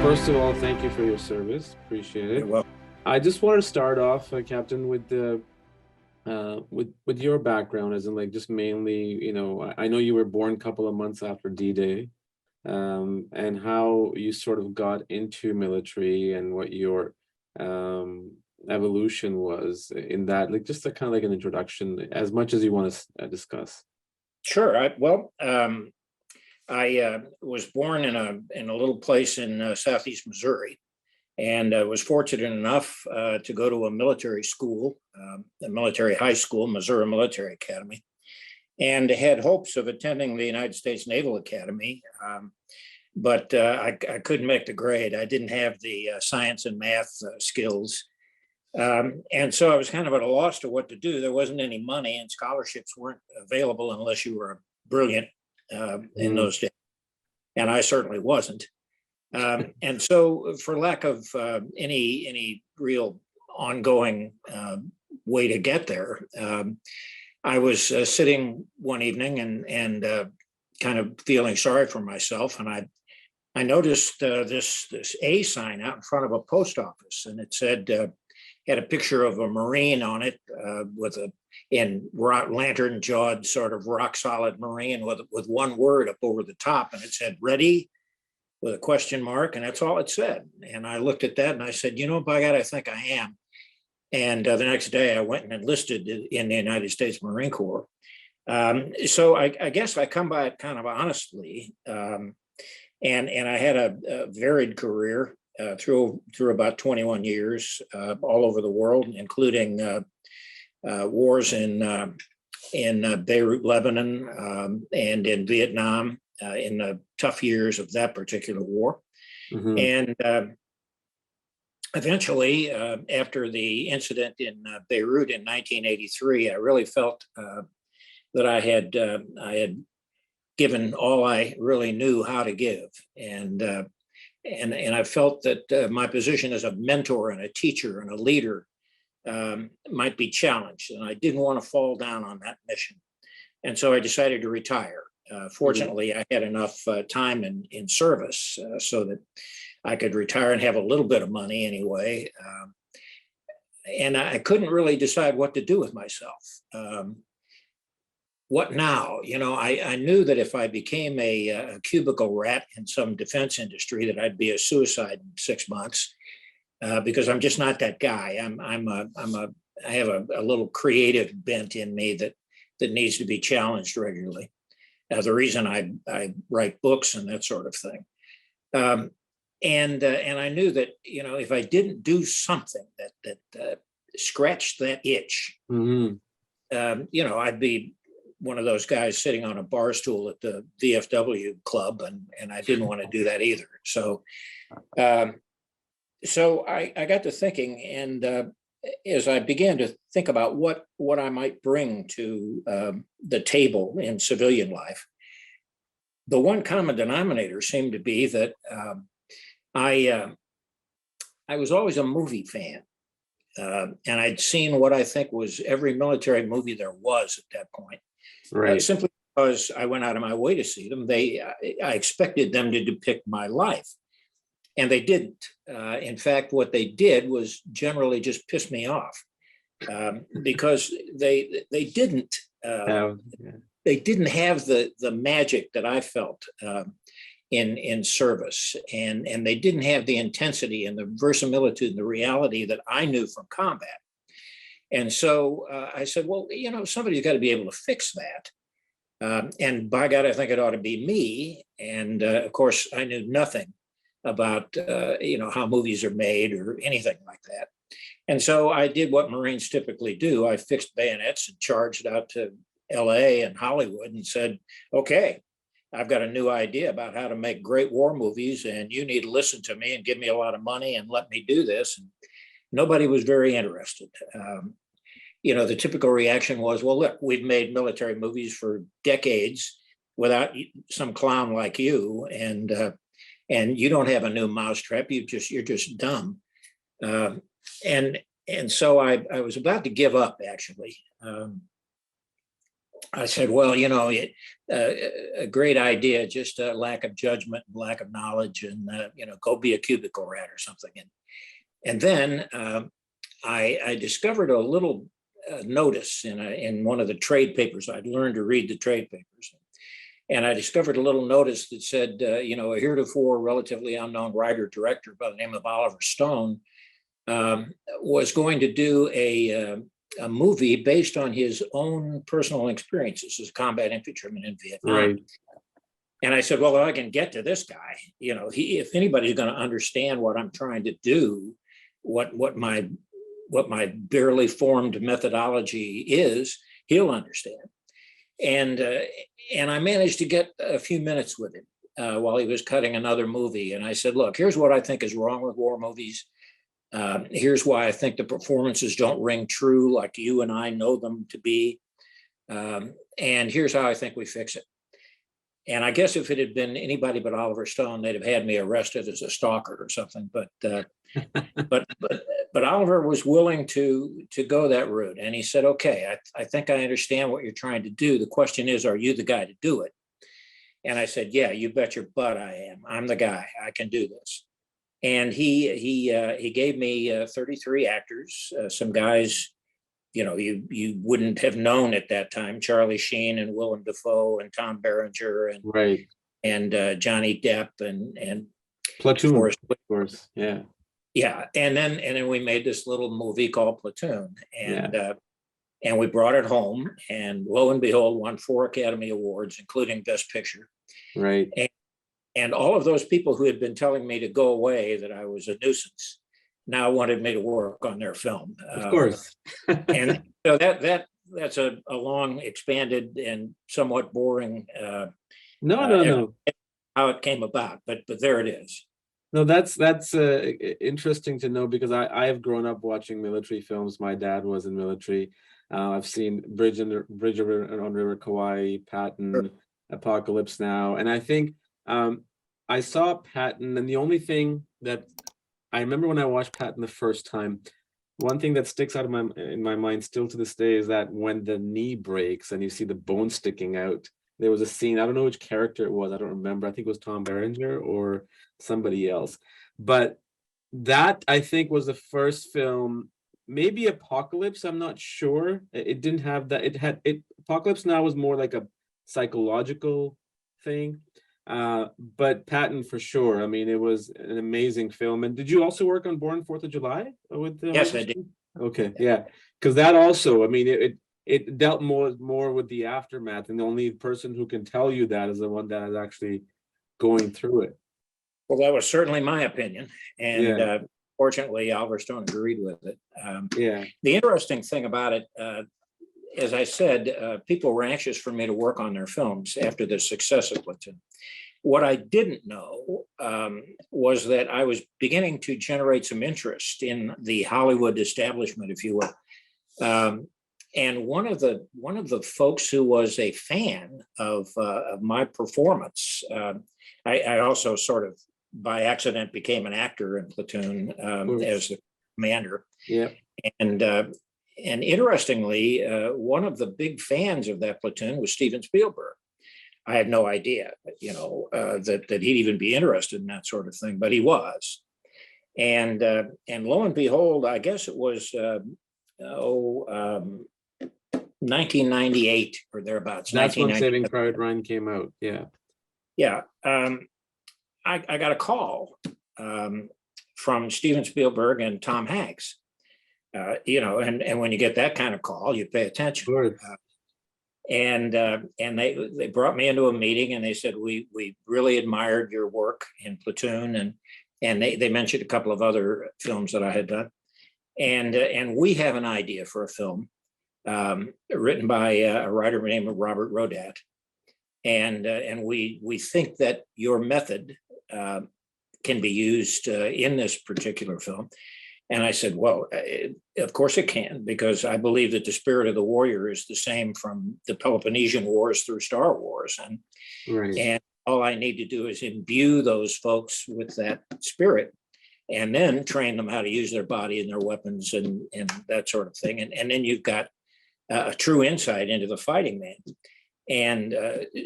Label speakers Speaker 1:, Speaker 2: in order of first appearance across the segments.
Speaker 1: first of all, thank you for your service. Appreciate it.
Speaker 2: You're welcome.
Speaker 1: I just want to start off, Captain, with the with your background, as in like just mainly, I know you were born a couple of months after D-Day, and how you sort of got into military and what your evolution was in that, like just a kind of like an introduction, as much as you want to discuss.
Speaker 2: Sure. I was born in a little place in southeast Missouri, and was fortunate enough to go to a military school, a military high school, Missouri Military Academy, and had hopes of attending the United States Naval Academy. But I couldn't make the grade. I didn't have the science and math skills. And so I was kind of at a loss to what to do. There wasn't any money, and scholarships weren't available unless you were brilliant in those days. And I certainly wasn't. And so for lack of any real ongoing way to get there, I was sitting one evening and kind of feeling sorry for myself. And I noticed this A sign out in front of a post office, and it said, had a picture of a Marine on it with lantern jawed sort of rock solid Marine with one word up over the top, and it said "ready" with a question mark, and that's all it said. And I looked at that and I said, by God, I think I am. And the next day I went and enlisted in the United States Marine Corps. So I guess I come by it kind of honestly. And I had a varied career through about 21 years all over the world, including wars in Beirut, Lebanon, and in Vietnam, in the tough years of that particular war. And eventually, after the incident in Beirut in 1983, I really felt that I had given all I really knew how to give. And I felt that my position as a mentor and a teacher and a leader might be challenged, and I didn't want to fall down on that mission. And so I decided to retire. Fortunately, I had enough time in service so that I could retire and have a little bit of money anyway. And I couldn't really decide what to do with myself. What now? I knew that if I became a cubicle rat in some defense industry, that I'd be a suicide in 6 months, because I'm just not that guy. I have a little creative bent in me that needs to be challenged regularly. The reason I write books and that sort of thing. And I knew that, if I didn't do something that scratched that itch, I'd be one of those guys sitting on a bar stool at the VFW club, and I didn't want to do that either. So I got to thinking, and as I began to think about what I might bring to the table in civilian life, the one common denominator seemed to be that I was always a movie fan, and I'd seen what I think was every military movie there was at that point.
Speaker 1: Right.
Speaker 2: Simply because I went out of my way to see them. I expected them to depict my life, and they didn't. In fact, what they did was generally just piss me off, because they didn't they didn't have the magic that I felt in service, and they didn't have the intensity and the verisimilitude and the reality that I knew from combat. And so I said, well, somebody's got to be able to fix that. And by God, I think it ought to be me. And of course, I knew nothing about, how movies are made or anything like that. And so I did what Marines typically do. I fixed bayonets and charged out to LA and Hollywood and said, okay, I've got a new idea about how to make great war movies, and you need to listen to me and give me a lot of money and let me do this. And nobody was very interested. The typical reaction was, well, look, we've made military movies for decades without some clown like you, and you don't have a new mousetrap. You're just dumb. And so I was about to give up, actually. I said, well, a great idea, just a lack of judgment, lack of knowledge, and go be a cubicle rat or something. And then I discovered a little notice in one of the trade papers. I'd learned to read the trade papers, and I discovered a little notice that said, a heretofore relatively unknown writer director by the name of Oliver Stone was going to do a movie based on his own personal experiences as a combat infantryman in Vietnam.
Speaker 1: Right.
Speaker 2: And I said, well, if I can get to this guy, if anybody's going to understand what I'm trying to do, what my barely formed methodology is, he'll understand. And I managed to get a few minutes with him while he was cutting another movie. And I said, look, here's what I think is wrong with war movies. Here's why I think the performances don't ring true like you and I know them to be. And here's how I think we fix it. And I guess if it had been anybody but Oliver Stone, they'd have had me arrested as a stalker or something. But Oliver was willing to go that route. And he said, okay, I think I understand what you're trying to do. The question is, are you the guy to do it? And I said, yeah, you bet your butt I am. I'm the guy. I can do this. And he gave me 33 actors, some guys, you wouldn't have known at that time: Charlie Sheen and Willem Dafoe and Tom Berenger and
Speaker 1: Right.
Speaker 2: and Johnny Depp and
Speaker 1: Platoon, of course. Yeah.
Speaker 2: Yeah, and then we made this little movie called Platoon, and we brought it home, and lo and behold, won 4 Academy Awards, including Best Picture.
Speaker 1: Right.
Speaker 2: And all of those people who had been telling me to go away, that I was a nuisance, now wanted me to work on their film.
Speaker 1: Of course.
Speaker 2: And so that's a long, expanded, and somewhat boring.
Speaker 1: No.
Speaker 2: How it came about, but there it is.
Speaker 1: No, that's interesting to know, because I have grown up watching military films. My dad was in military. I've seen Bridge on River Kauai, Patton,
Speaker 2: Sure.
Speaker 1: Apocalypse Now, and I think I saw Patton, and the only thing that I remember when I watched Patton the first time, one thing that sticks out in my mind still to this day is that when the knee breaks and you see the bone sticking out, there was a scene. I don't know which character it was. I don't remember. I think it was Tom Berenger or somebody else. But that, I think, was the first film, maybe Apocalypse, I'm not sure. It didn't have that. Apocalypse Now was more like a psychological thing. But Patton, for sure. I mean, it was an amazing film. And did you also work on Born 4th of July with the?
Speaker 2: Yes, I did.
Speaker 1: Okay, yeah, because that also, I mean, it dealt more with the aftermath, and the only person who can tell you that is the one that is actually going through it.
Speaker 2: Well, that was certainly my opinion, and fortunately, Oliver Stone agreed with it. The interesting thing about it, as I said, people were anxious for me to work on their films after the success of Platoon. What I didn't know was that I was beginning to generate some interest in the Hollywood establishment, if you will. And one of the folks who was a fan of my performance, I also sort of by accident became an actor in Platoon as the commander.
Speaker 1: Yeah.
Speaker 2: And interestingly, one of the big fans of that Platoon was Steven Spielberg. I had no idea, that he'd even be interested in that sort of thing, but he was. And lo and behold, I guess it was 1998 or thereabouts.
Speaker 1: That's when Saving Private Ryan came out. Yeah.
Speaker 2: Yeah. I got a call from Steven Spielberg and Tom Hanks. And when you get that kind of call, you pay attention. And they brought me into a meeting, and they said, we really admired your work in Platoon, and they mentioned a couple of other films that I had done, and we have an idea for a film written by a writer named Robert Rodat, and we think that your method can be used in this particular film. And I said, well, of course it can, because I believe that the spirit of the warrior is the same from the Peloponnesian Wars through Star Wars. And all I need to do is imbue those folks with that spirit, and then train them how to use their body and their weapons and that sort of thing. And then you've got a true insight into the fighting man. And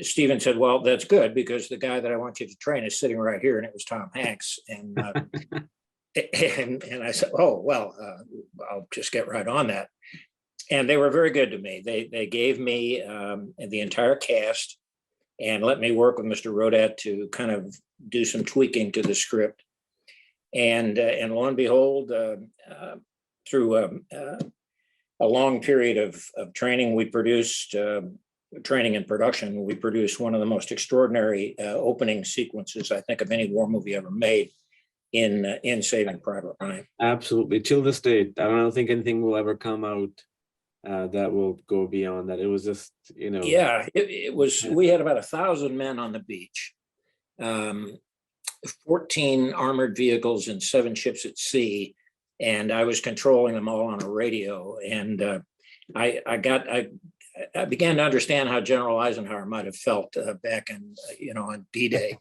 Speaker 2: Stephen said, well, that's good, because the guy that I want you to train is sitting right here. And it was Tom Hanks. And and I said, oh, well, I'll just get right on that. And they were very good to me. They gave me the entire cast and let me work with Mr. Rodat to kind of do some tweaking to the script. And lo and behold, through a long period of training, we produced training and production. We produced one of the most extraordinary opening sequences, I think, of any war movie ever made in Saving Private Ryan.
Speaker 1: Absolutely. Till this date, I don't think anything will ever come out that will go beyond that. It was just,
Speaker 2: Yeah, it was. We had about 1,000 men on the beach, 14 armored vehicles and 7 ships at sea, and I was controlling them all on a radio. And I began to understand how General Eisenhower might have felt back in, on D-Day.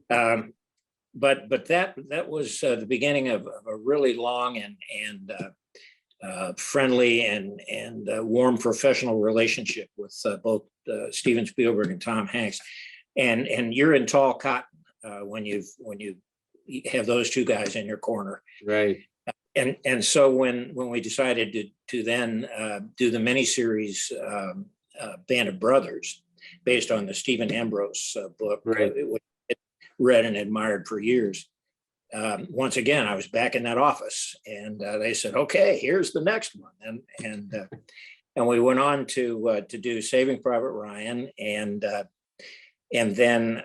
Speaker 2: But that was the beginning of a really long and friendly and warm professional relationship with both Steven Spielberg and Tom Hanks. And you're in tall cotton when you have those two guys in your corner.
Speaker 1: Right.
Speaker 2: And so when we decided to then do the miniseries Band of Brothers, based on the Stephen Ambrose book,
Speaker 1: right.
Speaker 2: It was read and admired for years. Once again, I was back in that office, and they said, "Okay, here's the next one," and we went on to do Saving Private Ryan, and then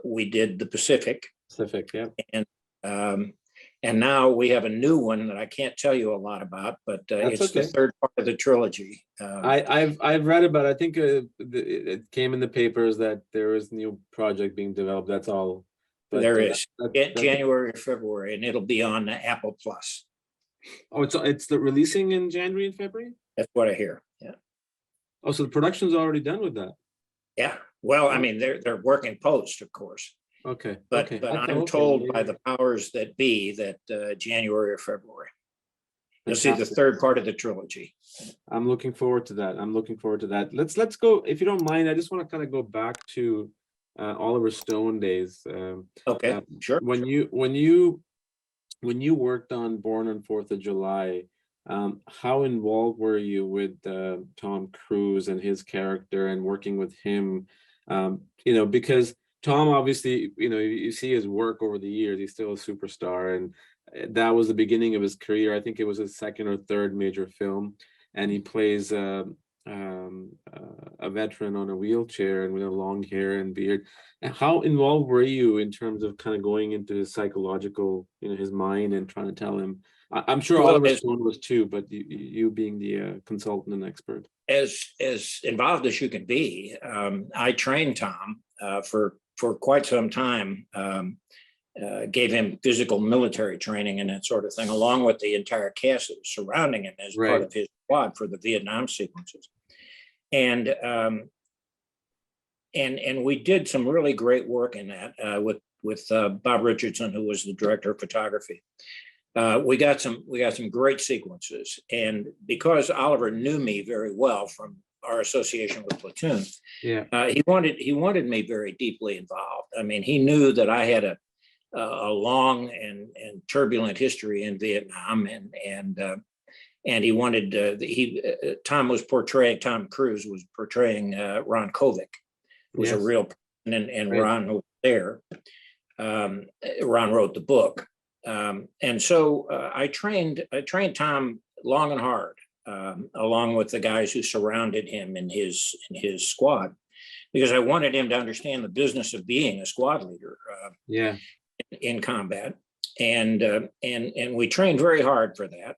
Speaker 2: we did the Pacific.
Speaker 1: Pacific, yeah.
Speaker 2: And now we have a new one that I can't tell you a lot about, but it's okay. The third part of the trilogy.
Speaker 1: I've read about it. I think it came in the papers that there is a new project being developed. That's all.
Speaker 2: But there is January or February, and it'll be on Apple Plus.
Speaker 1: Oh, it's the releasing in January and February?
Speaker 2: That's what I hear. Yeah.
Speaker 1: Oh, so the production's already done with that?
Speaker 2: Yeah. Well, I mean, they're working post, of course.
Speaker 1: Okay.
Speaker 2: But I'm told by the powers that be that January or February. You'll see the third part of the trilogy.
Speaker 1: I'm looking forward to that. Let's go, if you don't mind. I just want to kind of go back to Oliver Stone days.
Speaker 2: Okay, sure.
Speaker 1: When you worked on Born on 4th of July, how involved were you with Tom Cruise and his character and working with him? Because Tom, obviously, you see his work over the years. He's still a superstar, and that was the beginning of his career. I think it was his second or third major film, and he plays a veteran on a wheelchair and with a long hair and beard. And how involved were you in terms of kind of going into his psychological, his mind and trying to tell him? I'm sure Oliver Stone was too, but you being the consultant and expert.
Speaker 2: As involved as you can be, I trained Tom for quite some time, gave him physical military training and that sort of thing, along with the entire cast that was surrounding him as part of his squad for the Vietnam sequences. And we did some really great work in that with Bob Richardson, who was the director of photography. We got some great sequences, and because Oliver knew me very well from our association with Platoon, he wanted me very deeply involved. I mean, he knew that I had a long and turbulent history in Vietnam, and he wanted Tom Cruise was portraying Ron Kovic, who was a real person, and Ron was there. Ron wrote the book. And so I trained Tom long and hard, along with the guys who surrounded him in his squad, because I wanted him to understand the business of being a squad leader in combat. And we trained very hard for that.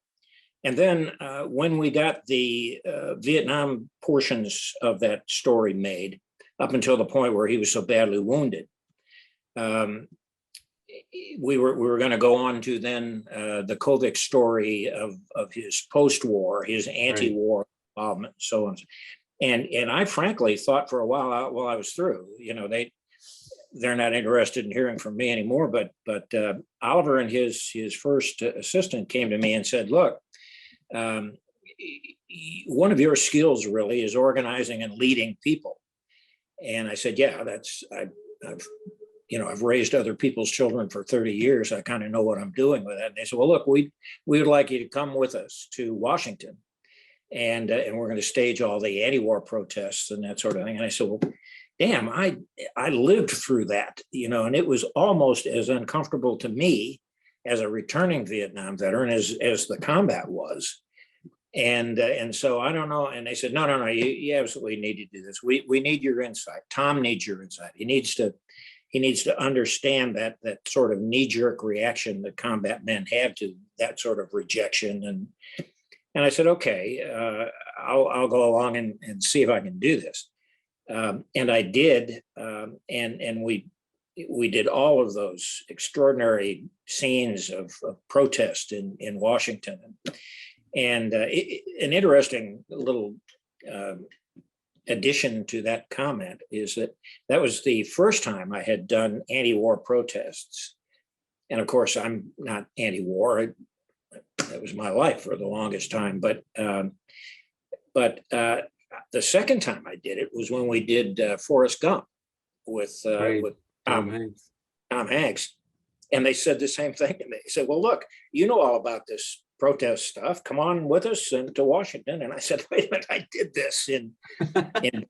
Speaker 2: And then when we got the Vietnam portions of that story made, up until the point where he was so badly wounded, we were going to go on to then the Kovic story of his post-war, his anti-war involvement, and so on. And I frankly thought for a while I was through. They're not interested in hearing from me anymore. But Oliver and his first assistant came to me and said, "Look, one of your skills really is organizing and leading people. And I said, yeah, I've raised other people's children for 30 years. I kind of know what I'm doing with that. And they said, well, look, we would like you to come with us to Washington, and we're going to stage all the anti-war protests and that sort of thing. And I said, well, damn, I lived through that, and it was almost as uncomfortable to me as a returning Vietnam veteran as the combat was. And so I don't know. And they said, no, you absolutely need to do this. We need your insight. Tom needs your insight. He needs to understand that sort of knee-jerk reaction that combat men have to that sort of rejection. And I said, okay, I'll go along and see if I can do this. And I did. And we did all of those extraordinary scenes of protest in Washington. And an interesting little addition to that comment is that was the first time I had done anti-war protests. And of course, I'm not anti-war. That was my life for the longest time. But the second time I did it was when we did Forrest Gump with Tom Hanks. And they said the same thing to me. They said, well, look, you know all about this protest stuff. Come on with us and to Washington. And I said, wait a minute, I did this in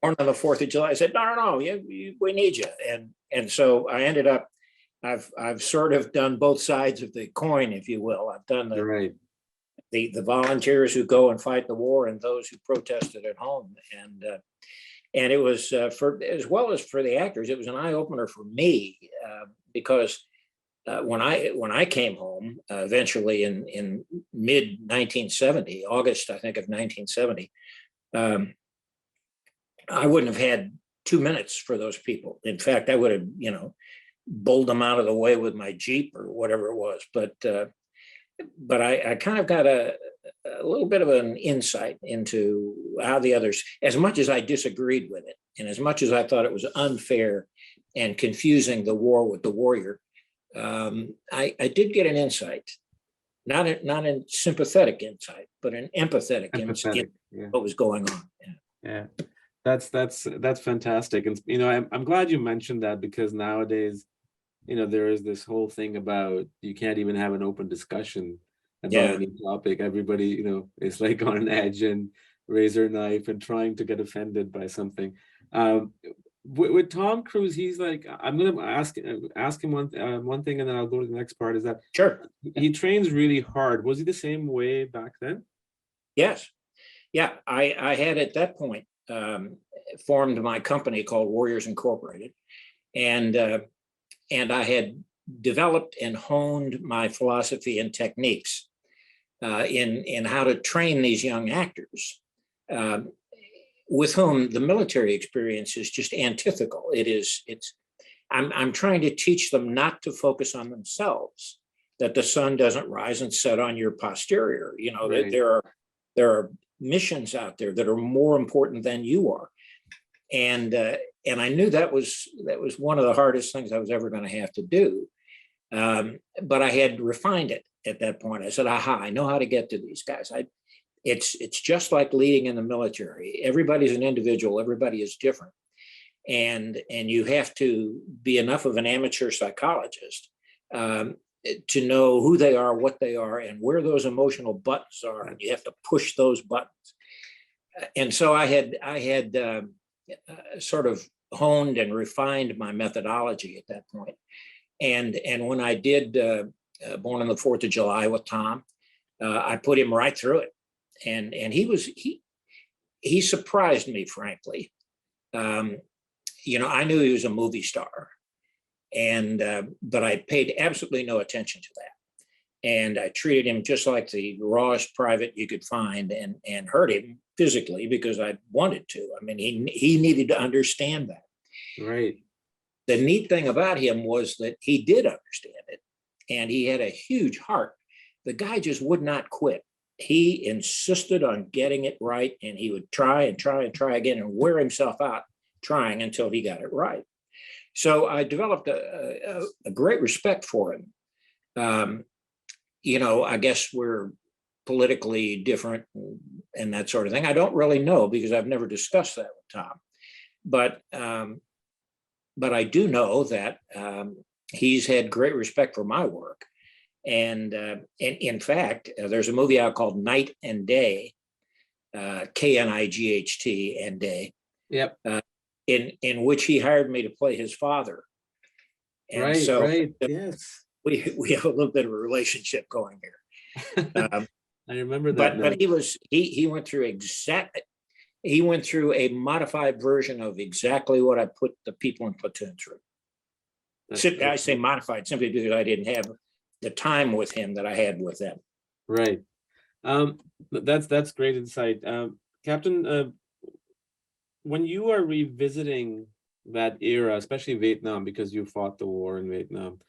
Speaker 2: Born on the 4th of July. I said, no, we need you. And so I ended up, I've sort of done both sides of the coin, if you will. I've done the volunteers who go and fight the war and those who protested at home. And it was for, as well as for the actors, it was an eye opener for me because when I came home eventually in mid 1970, August, I think of 1970, I wouldn't have had 2 minutes for those people. In fact, I would have, bowled them out of the way with my Jeep or whatever it was. But I kind of got a little bit of an insight into how the others, as much as I disagreed with it, and as much as I thought it was unfair and confusing the war with the warrior, I did get an insight, not a sympathetic insight, but an empathetic insight what was going on.
Speaker 1: Yeah. That's fantastic. And I'm glad you mentioned that, because nowadays, there is this whole thing about you can't even have an open discussion about any topic. Everybody, is like on an edge and razor knife and trying to get offended by something. With Tom Cruise, he's like, I'm going to ask him one thing, and then I'll go to the next part. Is that
Speaker 2: sure?
Speaker 1: He trains really hard. Was he the same way back then?
Speaker 2: Yes. Yeah. I had at that point formed my company called Warriors Incorporated, and I had developed and honed my philosophy and techniques in how to train these young actors, with whom the military experience is just antithetical. I'm trying to teach them not to focus on themselves, that the sun doesn't rise and set on your posterior. Right. That there are missions out there that are more important than you are. And I knew that was one of the hardest things I was ever going to have to do. But I had refined it at that point. I said, aha, I know how to get to these guys. It's just like leading in the military. Everybody's an individual. Everybody is different. And you have to be enough of an amateur psychologist to know who they are, what they are, and where those emotional buttons are. And you have to push those buttons. And so I had sort of honed and refined my methodology at that point. And when I did Born on the 4th of July with Tom, I put him right through it. And he surprised me, frankly. I knew he was a movie star, but I paid absolutely no attention to that. And I treated him just like the rawest private you could find, and hurt him physically because I wanted to. I mean, he needed to understand that.
Speaker 1: Right.
Speaker 2: The neat thing about him was that he did understand it, and he had a huge heart. The guy just would not quit. He insisted on getting it right, and he would try and try and try again and wear himself out trying until he got it right. So I developed a great respect for him. I guess we're politically different and that sort of thing. I don't really know because I've never discussed that with Tom. But I do know that he's had great respect for my work. And in fact, there's a movie out called Night and Day, Knight and Day.
Speaker 1: Yep.
Speaker 2: In which he hired me to play his father. And
Speaker 1: right,
Speaker 2: so
Speaker 1: right. Yes.
Speaker 2: we have a little bit of a relationship going here.
Speaker 1: I remember that.
Speaker 2: But he went through a modified version of exactly what I put the people in Platoon through. I say modified simply because I didn't have the time with him that I had with them.
Speaker 1: Right. That's great insight. Captain, when you are revisiting that era, especially Vietnam, because you fought the war in Vietnam,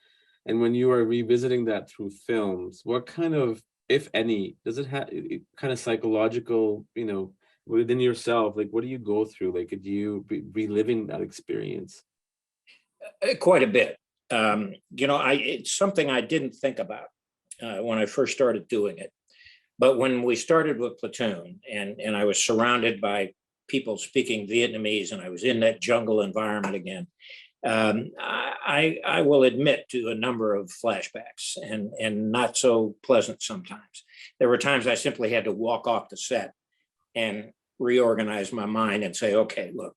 Speaker 1: and when you are revisiting that through films, what kind of, if any, does it have kind of psychological, within yourself, like what do you go through? Like, could you be reliving that experience?
Speaker 2: Quite a bit. It's something I didn't think about when I first started doing it. But when we started with Platoon and I was surrounded by people speaking Vietnamese and I was in that jungle environment again, I will admit to a number of flashbacks and not so pleasant sometimes. There were times I simply had to walk off the set and reorganize my mind and say, okay, look,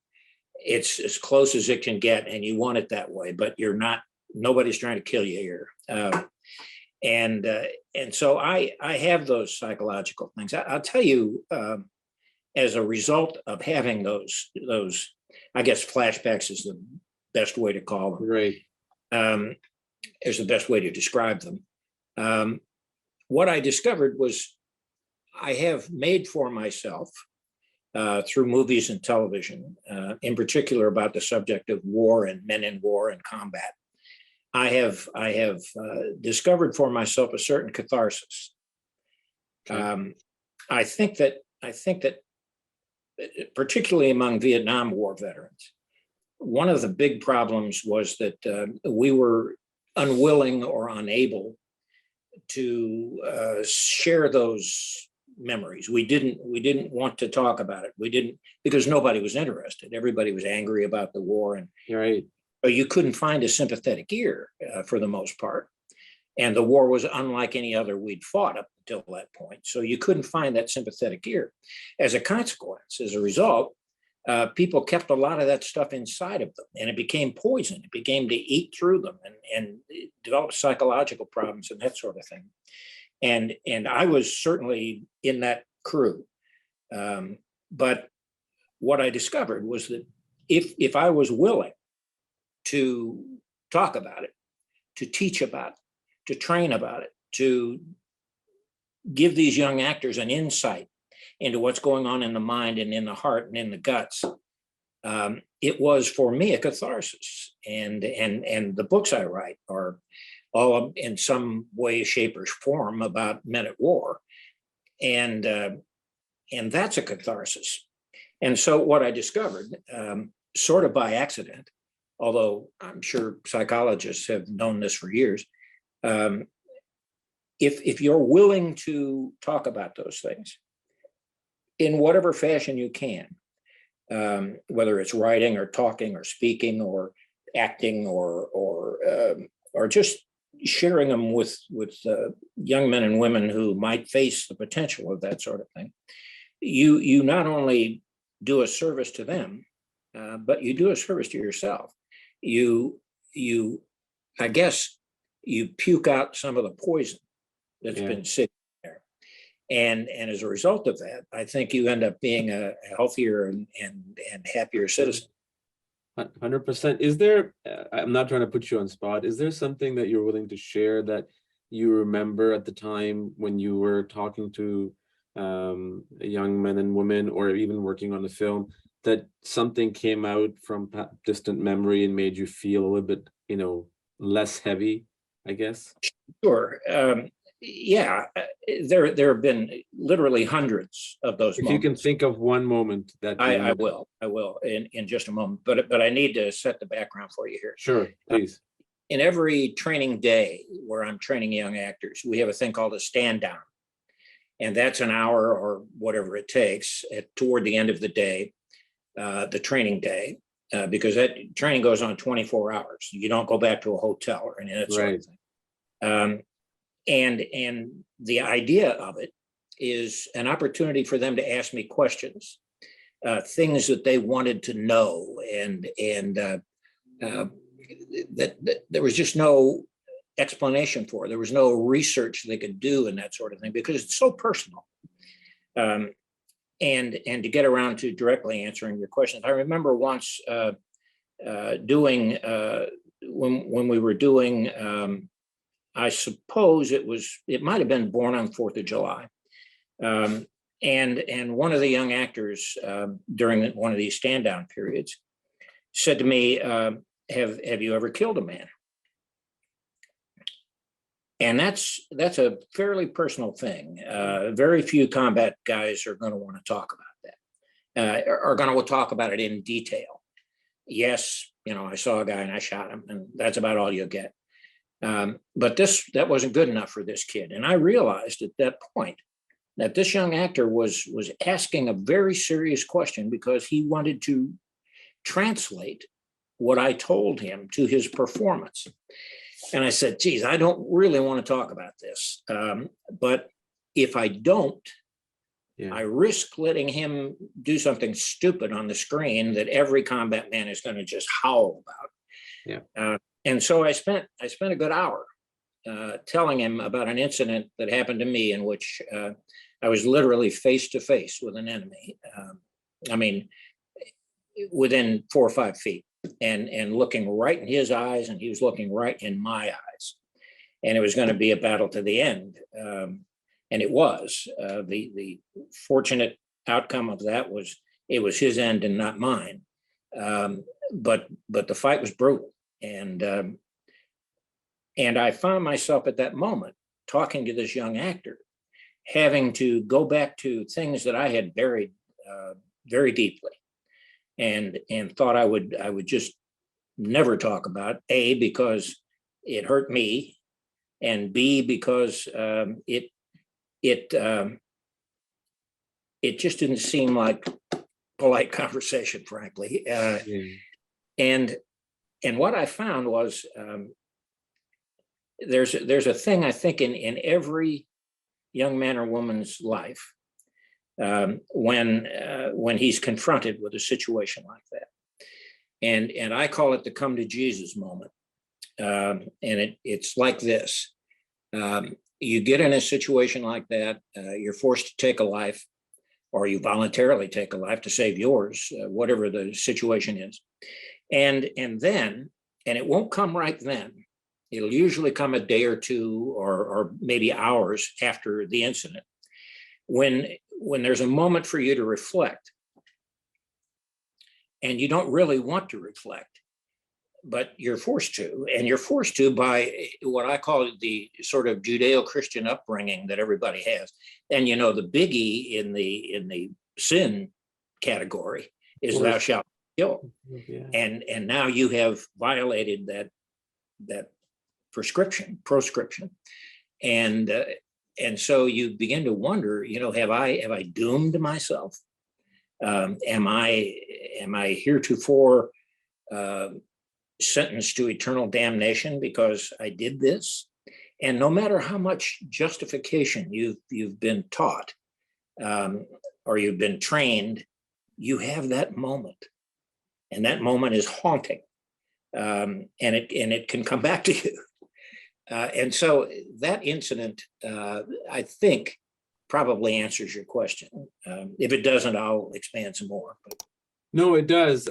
Speaker 2: it's as close as it can get and you want it that way, but nobody's trying to kill you here. And so I have those psychological things. I'll tell you, as a result of having those, I guess flashbacks is the best way to call them.
Speaker 1: Right.
Speaker 2: Is the best way to describe them. What I discovered was I have made for myself through movies and television, in particular about the subject of war and men in war and combat. I have discovered for myself a certain catharsis. Okay. I think that particularly among Vietnam War veterans, one of the big problems was that we were unwilling or unable to share those memories. We didn't want to talk about it. Because nobody was interested. Everybody was angry about the war, and
Speaker 1: right.
Speaker 2: You couldn't find a sympathetic ear for the most part. And the war was unlike any other we'd fought up until that point. So you couldn't find that sympathetic ear. As a consequence, as a result, people kept a lot of that stuff inside of them, and it became poison. It began to eat through them and develop psychological problems and that sort of thing. And I was certainly in that crew. But what I discovered was that if I was willing to talk about it, to teach about it, to train about it, to give these young actors an insight into what's going on in the mind and in the heart and in the guts, it was for me a catharsis. And the books I write are all in some way, shape, or form about men at war, and that's a catharsis. And so what I discovered, sort of by accident, although I'm sure psychologists have known this for years, if you're willing to talk about those things in whatever fashion you can, whether it's writing or talking or speaking or acting or just sharing them with young men and women who might face the potential of that sort of thing, you not only do a service to them, but you do a service to yourself. I guess you puke out some of the poison that's been sitting there. And as a result of that, I think you end up being a healthier and happier citizen.
Speaker 1: 100%. Is there, I'm not trying to put you on spot, is there something that you're willing to share that you remember at the time when you were talking to young men and women, or even working on the film, that something came out from distant memory and made you feel a little bit, less heavy, I guess?
Speaker 2: Sure. Yeah, there have been literally hundreds of those
Speaker 1: if
Speaker 2: moments.
Speaker 1: You can think of one moment that
Speaker 2: I will in just a moment, but I need to set the background for you here.
Speaker 1: Sure, please.
Speaker 2: In every training day where I'm training young actors, we have a thing called a stand down. and that's an hour or whatever it takes toward the end of the day, the training day, because that training goes on 24 hours. You don't go back to a hotel or any of that sort of thing. And the idea of it is an opportunity for them to ask me questions, things that they wanted to know, and that there was just no explanation for. There was no research they could do and that sort of thing, because it's so personal. And to get around to directly answering your questions, I remember once doing when we were doing. I suppose it might have been Born on 4th of July. And one of the young actors during one of these stand down periods said to me, have you ever killed a man? And that's a fairly personal thing. Very few combat guys are going to want to talk about that, are going to talk about it in detail. Yes, I saw a guy and I shot him, and that's about all you'll get. But that wasn't good enough for this kid. And I realized at that point that this young actor was asking a very serious question, because he wanted to translate what I told him to his performance. And I said, geez, I don't really want to talk about this. But if I don't, I risk letting him do something stupid on the screen that every combat man is going to just howl about. And so I spent a good hour telling him about an incident that happened to me in which I was literally face to face with an enemy. I mean, within 4 or 5 feet, and looking right in his eyes, and he was looking right in my eyes. And it was going to be a battle to the end. And it was. The fortunate outcome of that was it was his end and not mine. But the fight was brutal. And I found myself at that moment talking to this young actor, having to go back to things that I had buried very deeply, and thought I would just never talk about, A, because it hurt me, and B, because it just didn't seem like polite conversation, frankly. And what I found was there's a thing, I think, in every young man or woman's life when he's confronted with a situation like that. And I call it the come to Jesus moment. And it's like this. You get in a situation like that, you're forced to take a life, or you voluntarily take a life to save yours, whatever the situation is. And it won't come right then. It'll usually come a day or two, or maybe hours after the incident, when there's a moment for you to reflect. And you don't really want to reflect, but you're forced to. And you're forced to by what I call the sort of Judeo-Christian upbringing that everybody has. And the biggie in the sin category is thou shalt kill. Yeah. And now you have violated that proscription. And so you begin to wonder, have I doomed myself? Am I heretofore sentenced to eternal damnation because I did this? And no matter how much justification you've been taught, or you've been trained, you have that moment, and that moment is haunting, and it can come back to you. And so that incident, I think, probably answers your question. If it doesn't, I'll expand some more. But.
Speaker 1: No, it does.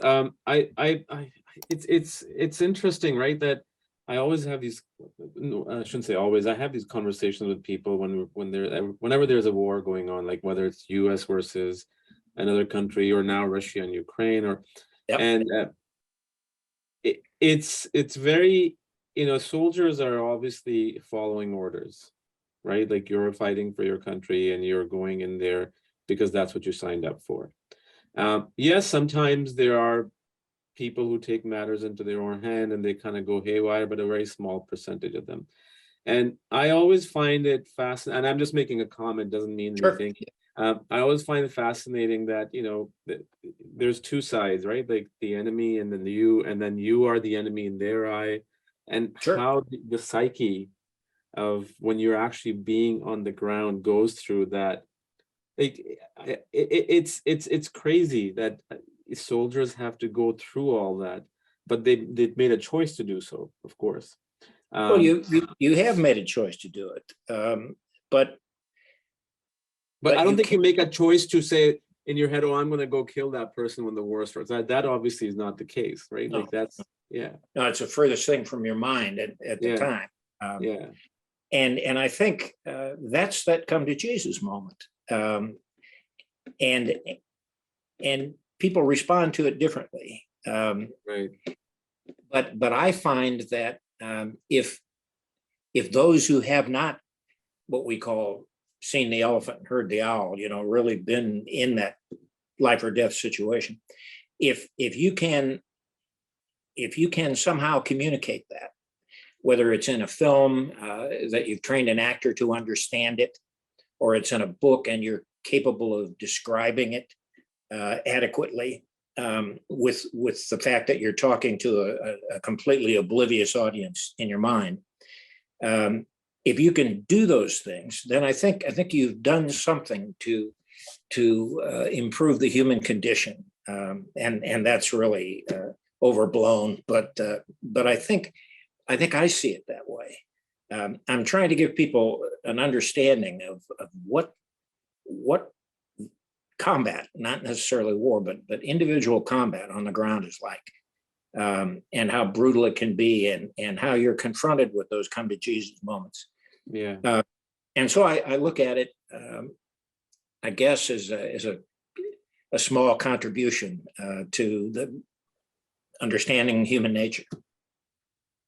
Speaker 1: It's interesting, right? That I always have these. No, I shouldn't say always. I have these conversations with people whenever there's a war going on, like whether it's U.S. versus another country, or now Russia and Ukraine, and it's very. Soldiers are obviously following orders, right? Like, you're fighting for your country and you're going in there because that's what you signed up for. Yes, sometimes there are people who take matters into their own hand and they kind of go haywire, but a very small percentage of them. And I always find it fascinating, and I'm just making a comment, doesn't mean
Speaker 2: Sure.
Speaker 1: anything. I always find it fascinating that, there's two sides, right? Like the enemy and then you are the enemy in their eye, and
Speaker 2: Sure.
Speaker 1: how the psyche of when you're actually being on the ground goes through that. Like it's crazy that soldiers have to go through all that, but they made a choice to do so, of course.
Speaker 2: Well, you have made a choice to do it, but
Speaker 1: I don't
Speaker 2: you
Speaker 1: think you
Speaker 2: can't.
Speaker 1: make a choice to say in your head, "Oh, I'm going to go kill that person when the war starts." That obviously is not the case, right?
Speaker 2: No,
Speaker 1: Like that's yeah,
Speaker 2: no, it's the furthest thing from your mind at the
Speaker 1: yeah,
Speaker 2: time.
Speaker 1: yeah,
Speaker 2: And I think that's that come to Jesus moment, and and people respond to it differently.
Speaker 1: right,
Speaker 2: But I find that if those who have not what we call seen the elephant and heard the owl, really been in that life or death situation, if you can somehow communicate that, whether it's in a film that you've trained an actor to understand it, or it's in a book and you're capable of describing it adequately, with the fact that you're talking to a completely oblivious audience in your mind. If you can do those things, then I think you've done something to improve the human condition, and that's really overblown. But I think I see it that way. I'm trying to give people an understanding of what combat, not necessarily war, but individual combat on the ground is like, and how brutal it can be, and how you're confronted with those come to Jesus moments.
Speaker 1: yeah.
Speaker 2: And so I look at it, I guess, as a small contribution to the understanding human nature.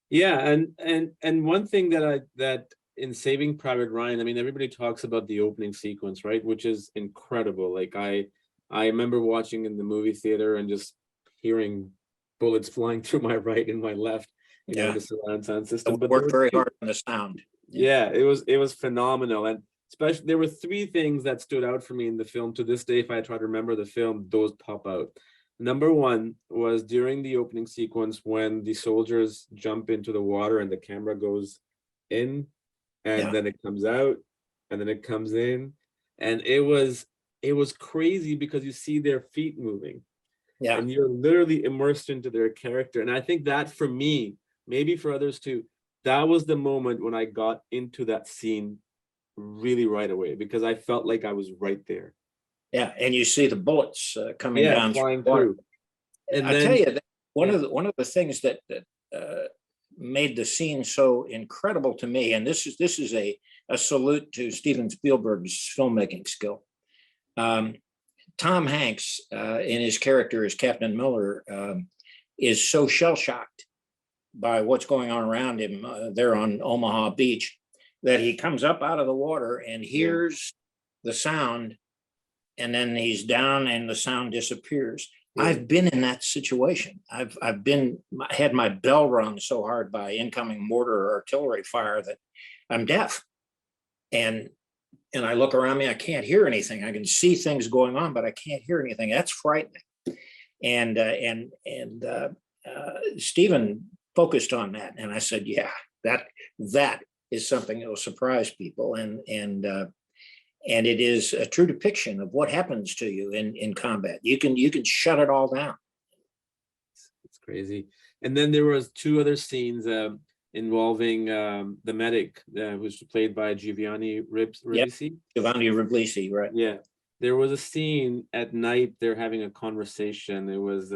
Speaker 1: Yeah, and one thing that in Saving Private Ryan, I mean, everybody talks about the opening sequence, right? Which is incredible. Like I remember watching in the movie theater and just hearing bullets flying through my right and my left,
Speaker 2: Yeah,
Speaker 1: the surround sound system.
Speaker 2: I
Speaker 1: But there
Speaker 2: worked
Speaker 1: were
Speaker 2: very
Speaker 1: two,
Speaker 2: hard on the sound.
Speaker 1: yeah, it was phenomenal. And especially there were three things that stood out for me in the film. To this day, if I try to remember the film, those pop out. Number one was during the opening sequence when the soldiers jump into the water and the camera goes in and
Speaker 2: Yeah,
Speaker 1: then it comes out and then it comes in. And it was crazy because you see their feet moving
Speaker 2: yeah.
Speaker 1: and you're literally immersed into their character. And I think that for me, maybe for others too, that was the moment when I got into that scene really right away because I felt like I was right there.
Speaker 2: Yeah, and you see the bullets coming
Speaker 1: Yeah,
Speaker 2: down through
Speaker 1: flying
Speaker 2: the water.
Speaker 1: through. And
Speaker 2: I tell
Speaker 1: then,
Speaker 2: you, that
Speaker 1: yeah,
Speaker 2: one of the things that made the scene so incredible to me, and this is a salute to Steven Spielberg's filmmaking skill. Tom Hanks, in his character as Captain Miller, is so shell shocked by what's going on around him there on Omaha Beach that he comes up out of the water and
Speaker 1: yeah,
Speaker 2: hears the sound, and then he's down and the sound disappears.
Speaker 1: yeah,
Speaker 2: I've been in that situation. I've had my bell rung so hard by incoming mortar or artillery fire that I'm deaf, and I look around me. I can't hear anything. I can see things going on, but I can't hear anything. That's frightening. And Stephen focused on that, and I said, "Yeah, that is something that will surprise people." And it is a true depiction of what happens to you in combat. You can shut it all down.
Speaker 1: it's crazy. And then there was two other scenes involving the medic who's played by Giovanni
Speaker 2: Yep,
Speaker 1: Ribisi.
Speaker 2: Giovanni Ribisi, right?
Speaker 1: Yeah, there was a scene at night. They're having a conversation. It was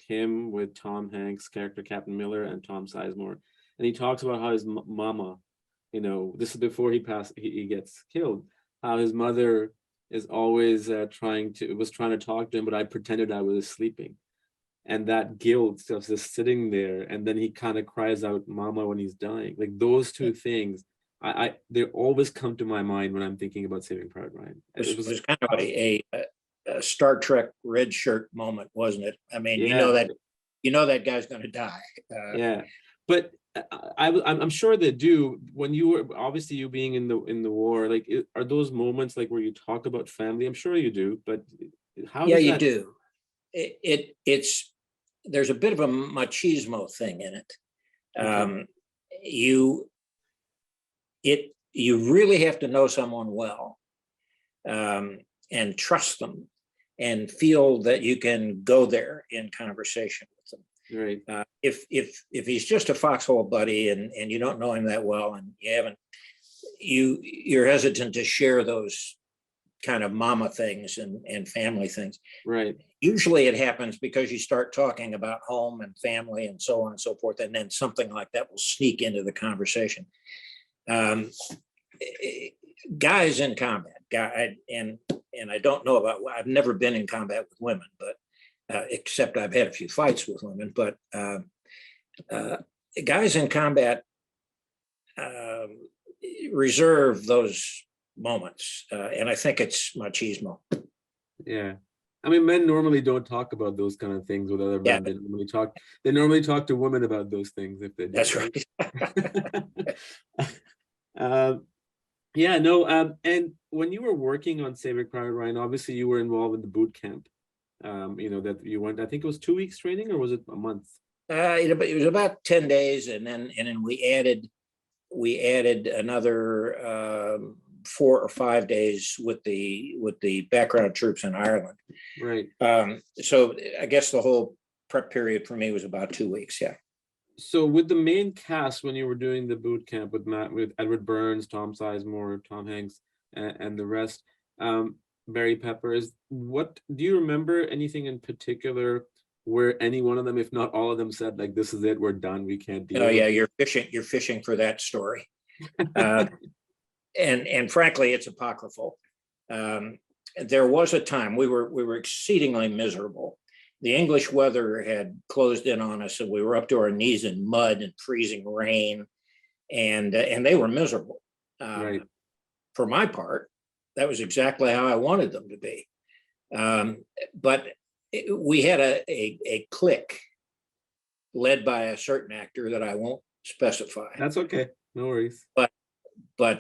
Speaker 1: him with Tom Hanks' character Captain Miller and Tom Sizemore, and he talks about how his mama, this is before he gets killed. How his mother is always trying to talk to him, but I pretended I was sleeping, and that guilt of just sitting there, and then he kind of cries out "mama" when he's dying. Like those two things, they always come to my mind when I'm thinking about Saving Private Ryan. It
Speaker 2: It
Speaker 1: was
Speaker 2: was kind of a Star Trek red shirt moment, wasn't it? I mean,
Speaker 1: yeah,
Speaker 2: that guy's going to die.
Speaker 1: yeah, but I'm sure they do. When you were obviously you being in the war, like are those moments like where you talk about family? I'm sure you do, but how
Speaker 2: Yeah,
Speaker 1: does
Speaker 2: you
Speaker 1: that?
Speaker 2: do. It's there's a bit of a machismo thing in it.
Speaker 1: Okay.
Speaker 2: You you really have to know someone well, and trust them and feel that you can go there in conversation with them.
Speaker 1: Right.
Speaker 2: If he's just a foxhole buddy and you don't know him that well and you haven't you're hesitant to share those kind of mama things and family things.
Speaker 1: Right.
Speaker 2: Usually it happens because you start talking about home and family and so on and so forth, and then something like that will sneak into the conversation. Um, Guys in combat, and I don't know about. I've never been in combat with women, but except I've had a few fights with women. But guys in combat reserve those moments, and I think it's machismo.
Speaker 1: Yeah. I mean, men normally don't talk about those kind of things with other
Speaker 2: Yeah,
Speaker 1: men. They normally talk to women about those things if they do.
Speaker 2: that's right.
Speaker 1: um, yeah, no. And when you were working on Saving Private Ryan, obviously you were involved in the boot camp. That you went. I think it was 2 weeks training, or was it a month?
Speaker 2: It was about 10 days, and then we added another 4 or 5 days with the background troops in Ireland.
Speaker 1: Right.
Speaker 2: So I guess the whole prep period for me was about 2 weeks. Yeah.
Speaker 1: So with the main cast, when you were doing the boot camp with Edward Burns, Tom Sizemore, Tom Hanks, and the rest, Barry Peppers, what do you remember anything in particular where any one of them, if not all of them, said like, "This is it, we're done, we can't deal"?
Speaker 2: Oh yeah, you're fishing for that story, and frankly, it's apocryphal. There was a time we were exceedingly miserable. The English weather had closed in on us, and we were up to our knees in mud and freezing rain, and they were miserable.
Speaker 1: Right.
Speaker 2: For my part, that was exactly how I wanted them to be. But we had a clique led by a certain actor that I won't specify.
Speaker 1: That's okay. No worries.
Speaker 2: But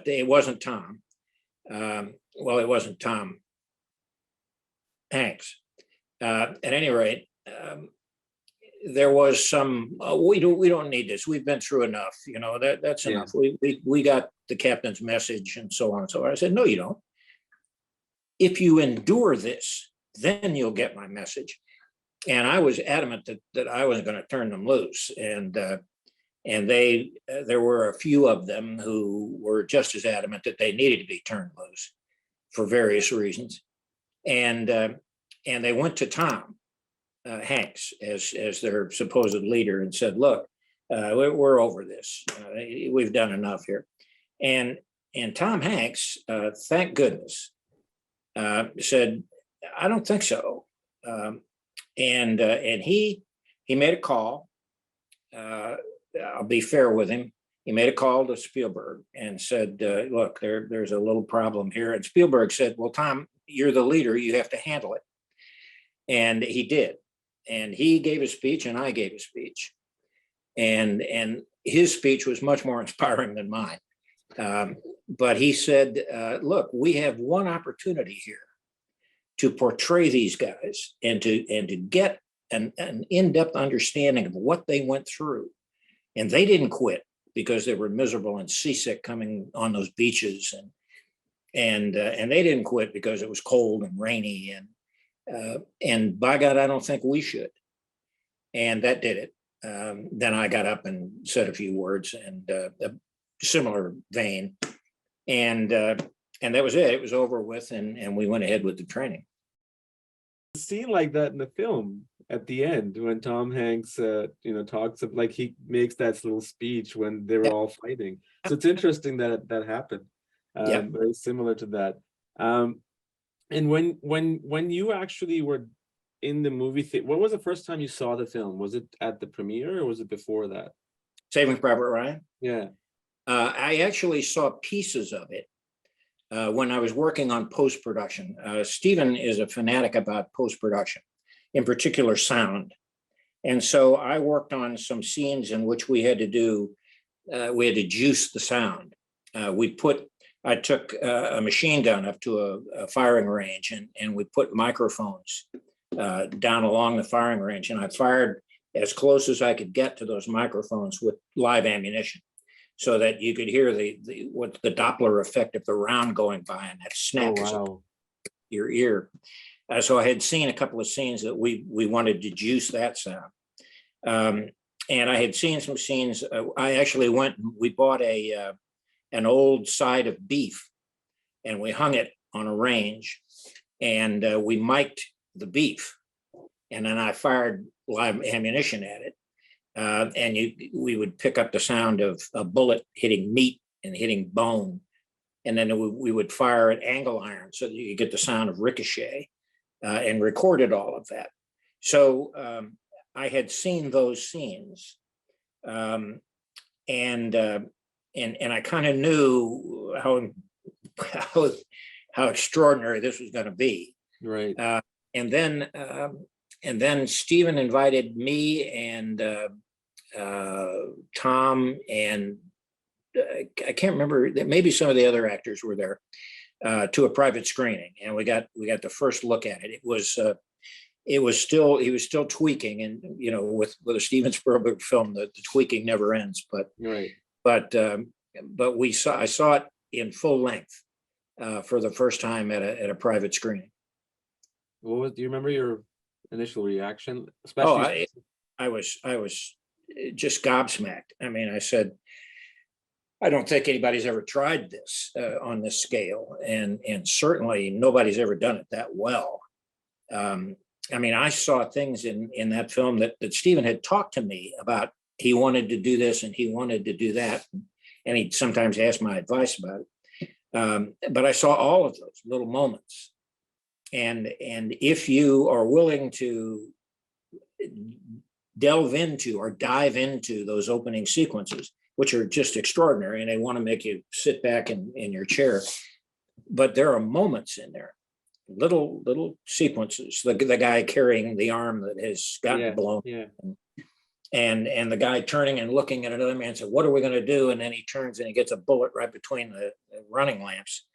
Speaker 2: it wasn't Tom. Well, it wasn't Tom Hanks. At any rate, there was some. We don't need this. We've been through enough. You know that's enough. We got the captain's message and so on and so on. I said, no, you don't. If you endure this, then you'll get my message. And I was adamant that I wasn't going to turn them loose. And there were a few of them who were just as adamant that they needed to be turned loose for various reasons. And they went to Tom Hanks as their supposed leader and said, "Look, we're over this. We've done enough here." And Tom Hanks, thank goodness, said, "I don't think so." And he made a call. I'll be fair with him. He made a call to Spielberg and said, "Look, there's a little problem here." And Spielberg said, "Well, Tom, you're the leader. You have to handle it." And he did. And he gave a speech, and I gave a speech. And his speech was much more inspiring than mine. But he said, "Look, we have one opportunity here to portray these guys and to get an in-depth understanding of what they went through. And they didn't quit because they were miserable and seasick coming on those beaches, and they didn't quit because it was cold and rainy, and by God, I don't think we should." And that did it. Then I got up and said a few words and a similar vein, and that was it. It was over with, and we went ahead with the training.
Speaker 1: A scene like that in the film at the end when Tom Hanks, talks of like he makes that little speech when they were all fighting. So it's interesting that that happened. Very similar to that. And when you actually were in the movie theater, what was the first time you saw the film? Was it at the premiere or was it before that?
Speaker 2: Saving Private Ryan?
Speaker 1: Yeah.
Speaker 2: I actually saw pieces of it when I was working on post-production. Stephen is a fanatic about post-production, in particular sound. And so I worked on some scenes in which we had to juice the sound. I took a machine gun up to a firing range, and we put microphones down along the firing range, and I fired as close as I could get to those microphones with live ammunition, so that you could hear the Doppler effect of the round going by, and that snap your ear. So I had seen a couple of scenes that we wanted to juice that sound. And I had seen some scenes. I actually went and we bought an old side of beef, and we hung it on a range, and we mic'd the beef, and then I fired live ammunition at it. And we would pick up the sound of a bullet hitting meat and hitting bone. And then we would fire at angle iron so that you could get the sound of ricochet, and recorded all of that. So I had seen those scenes, and I kind of knew how extraordinary this was going to be.
Speaker 1: Right.
Speaker 2: And then Stephen invited me and Tom and I can't remember, maybe some of the other actors were there, to a private screening, and we got the first look at it. He was still tweaking, and with a Steven Spielberg film, the tweaking never ends. But
Speaker 1: right.
Speaker 2: But I saw it in full length for the first time at a private screening.
Speaker 1: Do you remember your initial reaction? Especially,
Speaker 2: I was just gobsmacked. I mean, I said, I don't think anybody's ever tried this on this scale, and certainly nobody's ever done it that well. I mean, I saw things in that film that Stephen had talked to me about. He wanted to do this and he wanted to do that, and he'd sometimes ask my advice about it. But I saw all of those little moments, and if you are willing to delve into or dive into those opening sequences, which are just extraordinary, and they want to make you sit back in your chair. But there are moments in there, little sequences. The guy carrying the arm that has gotten blown, and the guy turning and looking at another man and said, "What are we going to do?" And then he turns and he gets a bullet right between the running lamps.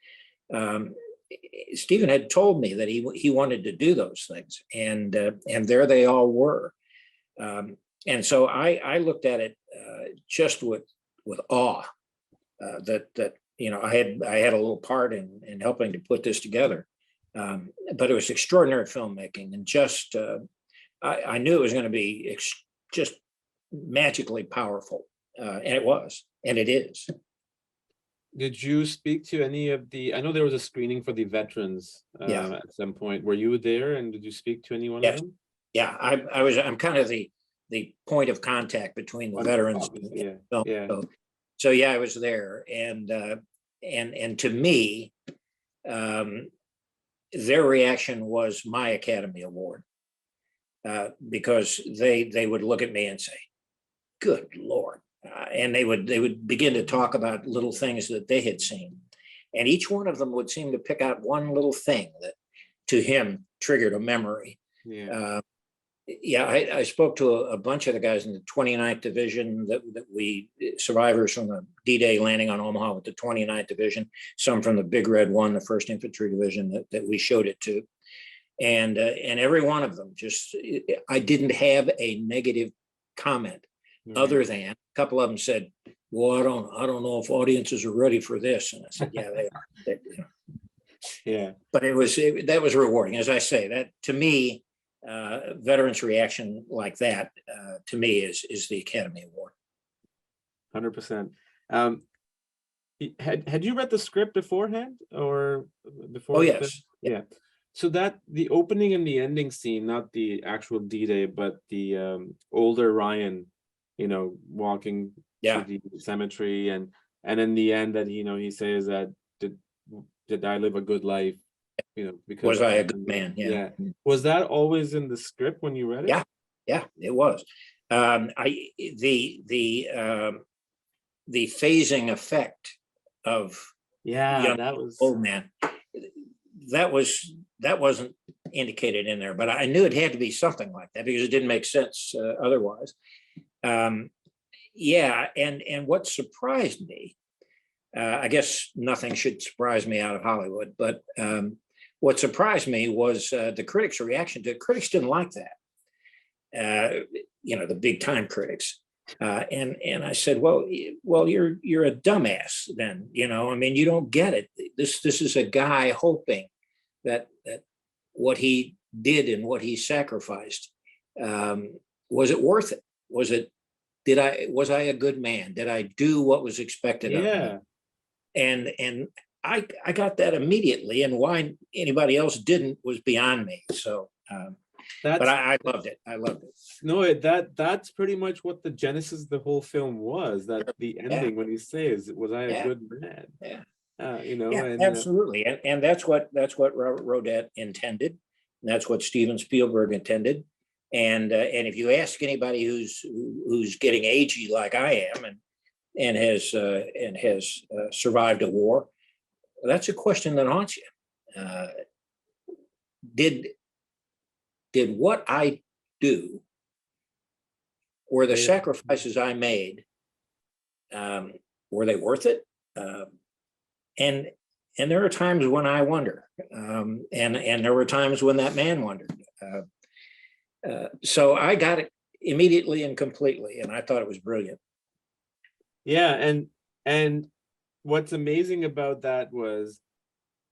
Speaker 2: Stephen had told me that he wanted to do those things, and there they all were. And so I looked at it just with awe, that I had a little part in helping to put this together. But it was extraordinary filmmaking, and just I knew it was going to be just magically powerful, and it was, and it is.
Speaker 1: Did you speak to any of I know there was a screening for the veterans at some point. Were you there, and did you speak to anyone of them?
Speaker 2: Yeah, I'm kind of the point of contact between the veterans. So yeah, I was there, and to me, their reaction was my Academy Award, because they would look at me and say, "Good Lord," and they would begin to talk about little things that they had seen, and each one of them would seem to pick out one little thing that to him triggered a memory. I spoke to a bunch of the guys in the 29th Division that we survivors from the D-Day landing on Omaha with the 29th Division, some from the Big Red One, the 1st Infantry Division that we showed it to. And every one of them, I didn't have a negative comment, other than a couple of them said, "Well, I don't know if audiences are ready for this." And I said, "Yeah, they are."
Speaker 1: Yeah.
Speaker 2: But that was rewarding. As I say, that to me, veterans' reaction like that, to me, is the Academy Award.
Speaker 1: 100%. Had you read the script beforehand or before?
Speaker 2: Oh, yes.
Speaker 1: Yeah. So that the opening and the ending scene, not the actual D-Day, but the older Ryan, walking to the cemetery, and in the end that he says that did I live a good life? Because
Speaker 2: was I a good man? Yeah.
Speaker 1: Was that always in the script when you read it?
Speaker 2: Yeah, it was. The phasing effect of
Speaker 1: that was
Speaker 2: old man. that wasn't indicated in there, but I knew it had to be something like that because it didn't make sense otherwise. Yeah, and what surprised me, I guess nothing should surprise me out of Hollywood, but what surprised me was the critics' reaction to it. Critics didn't like that, the big time critics. And I said, well, you're a dumbass then, I mean, you don't get it. This is a guy hoping that what he did and what he sacrificed, was it worth it? Was I a good man? Did I do what was expected of me? And I got that immediately, and why anybody else didn't was beyond me. So, but I loved it. I loved it.
Speaker 1: No, that's pretty much what the genesis of the whole film was. That the ending when he says, "Was I a good man?"
Speaker 2: Yeah.
Speaker 1: And
Speaker 2: Absolutely, and that's what Robert Rodat intended. And that's what Steven Spielberg intended. And if you ask anybody who's getting agey like I am, and has survived a war, that's a question that haunts you. Did what I do, or the sacrifices I made, were they worth it? And there are times when I wonder, and there were times when that man wondered. So I got it immediately and completely, and I thought it was brilliant.
Speaker 1: Yeah, and what's amazing about that was,